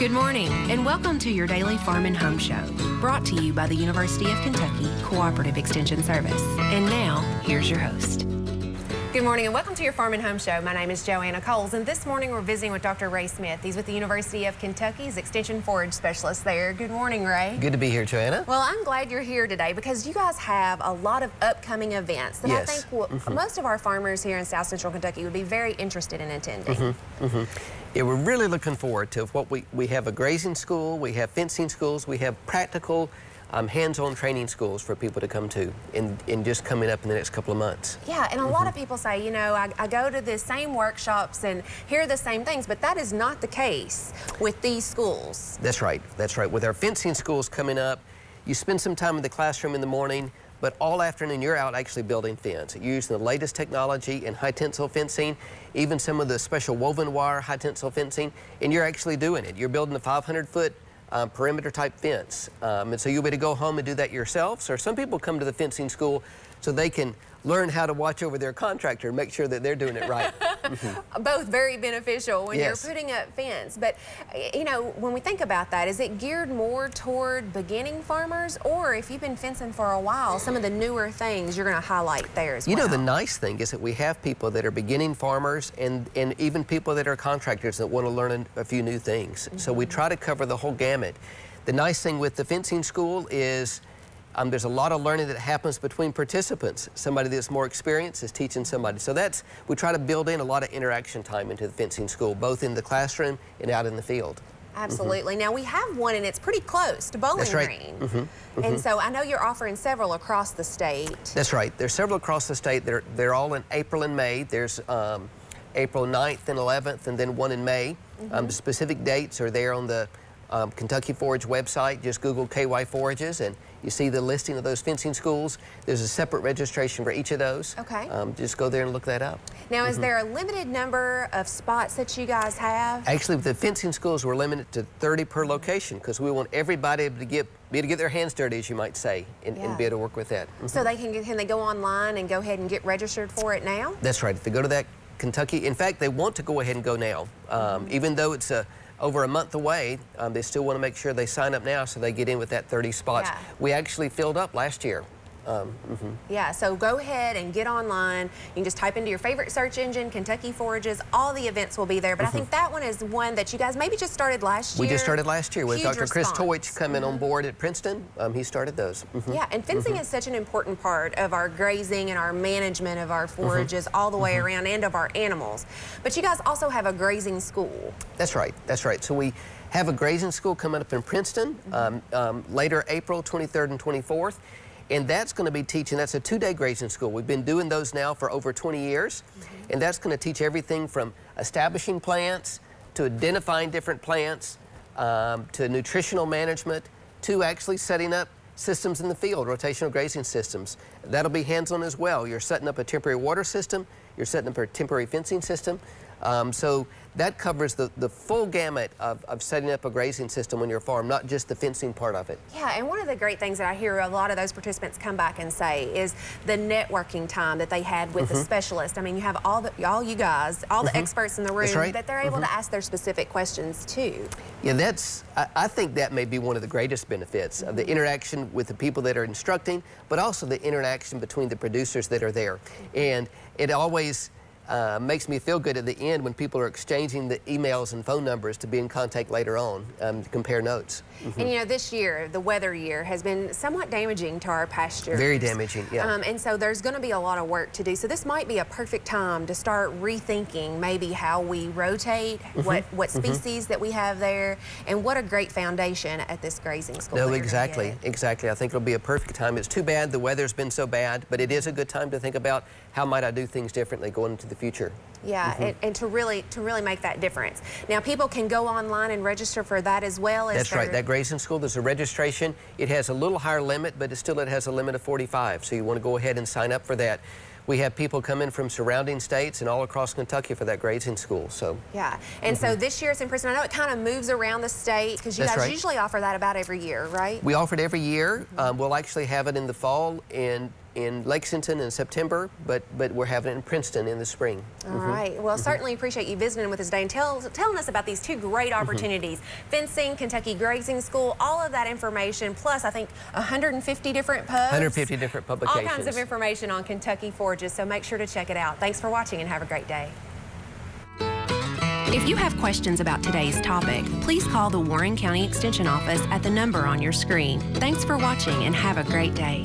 Good morning, and welcome to your daily Farm and Home Show, brought to you by the University of Kentucky Cooperative Extension Service. And now, here's your host. Good morning and welcome to your Farm and Home Show. My name is Joanna Coles, and this morning we're visiting with Dr. Ray Smith. He's with the University of Kentucky. He's Extension Forage Specialist there. Good morning, Ray. Good to be here, Joanna. Well, I'm glad you're here today because you guys have a lot of upcoming events that I think most of our farmers here in South Central Kentucky would be very interested in attending. Yeah, we're really looking forward to what we have a grazing school, we have fencing schools, we have practical hands-on training schools for people to come to in just coming up in the next couple of months. Yeah, and a lot of people say, you know, I go to the same workshops and hear the same things, but that is not the case with these schools. That's right, that's right. With our fencing schools coming up, you spend some time in the classroom in the morning, but all afternoon you're out actually building fence. You're using the latest technology in high tensile fencing, even some of the special woven wire high tensile fencing, and you're actually doing it. You're building a 500-foot perimeter type fence. And so you'll be able to go home and do that yourselves, or some people come to the fencing school so they can learn how to watch over their contractor and make sure that they're doing it right. Both very beneficial when you're putting up fence. But, you know, when we think about that, is it geared more toward beginning farmers, or if you've been fencing for a while, some of the newer things you're going to highlight there as well? You know, the nice thing is that we have people that are beginning farmers and even people that are contractors that want to learn a few new things. So we try to cover the whole gamut. The nice thing with the fencing school is there's a lot of learning that happens between participants. Somebody that's more experienced is teaching somebody. So we try to build in a lot of interaction time into the fencing school, both in the classroom and out in the field. Absolutely. Now we have one and it's pretty close to Bowling Green. And so I know you're offering several across the state. That's right. There's several across the state. They're all in April and May. There's April 9th and 11th and then one in May. The specific dates are there on the Kentucky Forage website. Just Google KY Forages and you see the listing of those fencing schools. There's a separate registration for each of those. Okay. Just go there and look that up. Now, is there a limited number of spots that you guys have? Actually, with the fencing schools, we're limited to 30 per location because we want everybody to be able to get their hands dirty, as you might say, and be able to work with that. So can they go online and go ahead and get registered for it now? That's right. If they go to that Kentucky, in fact, they want to go ahead and go now. Even though it's over a month away, they still want to make sure they sign up now so they get in with that 30 spots. We actually filled up last year. Yeah, so go ahead and get online. You can just type into your favorite search engine, Kentucky Forages. All the events will be there. But I think that one is one that you guys maybe just started last year. We just started last year with Huge Dr. Chris response. Toich coming on board at Princeton. He started those. Yeah, and fencing is such an important part of our grazing and our management of our forages all the way around and of our animals. But you guys also have a grazing school. That's right, that's right. So we have a grazing school coming up in Princeton later April 23rd and 24th. And that's going to be teaching, that's a 2-day grazing school. We've been doing those now for over 20 years. And that's going to teach everything from establishing plants, to identifying different plants, to nutritional management, to actually setting up systems in the field, rotational grazing systems. That'll be hands-on as well. You're setting up a temporary water system, you're setting up a temporary fencing system. So that covers the full gamut of setting up a grazing system on your farm, not just the fencing part of it. Yeah, and one of the great things that I hear a lot of those participants come back and say is the networking time that they had with the specialist. I mean, you have all you guys, all the experts in the room that they're able to ask their specific questions too. Yeah, I think that may be one of the greatest benefits of the interaction with the people that are instructing, but also the interaction between the producers that are there. And it always makes me feel good at the end when people are exchanging the emails and phone numbers to be in contact later on to compare notes. And you know, this year, the weather year, has been somewhat damaging to our pastures. Very damaging, yeah. And so there's going to be a lot of work to do. So this might be a perfect time to start rethinking maybe how we rotate, what species that we have there, and what a great foundation at this grazing school. No, exactly, exactly. I think it'll be a perfect time. It's too bad the weather's been so bad, but it is a good time to think about how might I do things differently going into the future. Yeah, and to really make that difference. Now, people can go online and register for that as well. That's right. That grazing school, there's a registration. It has a little higher limit, but it has a limit of 45. So you want to go ahead and sign up for that. We have people come in from surrounding states and all across Kentucky for that grazing school. So yeah, and so this year it's in Princeton. I know it kind of moves around the state because you guys usually offer that about every year, right? We offer it every year. We'll actually have it in the fall in in Lexington in September, but we're having it in Princeton in the spring. All right. Well, certainly appreciate you visiting with us today and telling us about these two great opportunities. Fencing, Kentucky Grazing School, all of that information, plus I think 150 different pubs. 150 different publications. All kinds of information on Kentucky forages, so make sure to check it out. Thanks for watching and have a great day. If you have questions about today's topic, please call the Warren County Extension Office at the number on your screen. Thanks for watching and have a great day.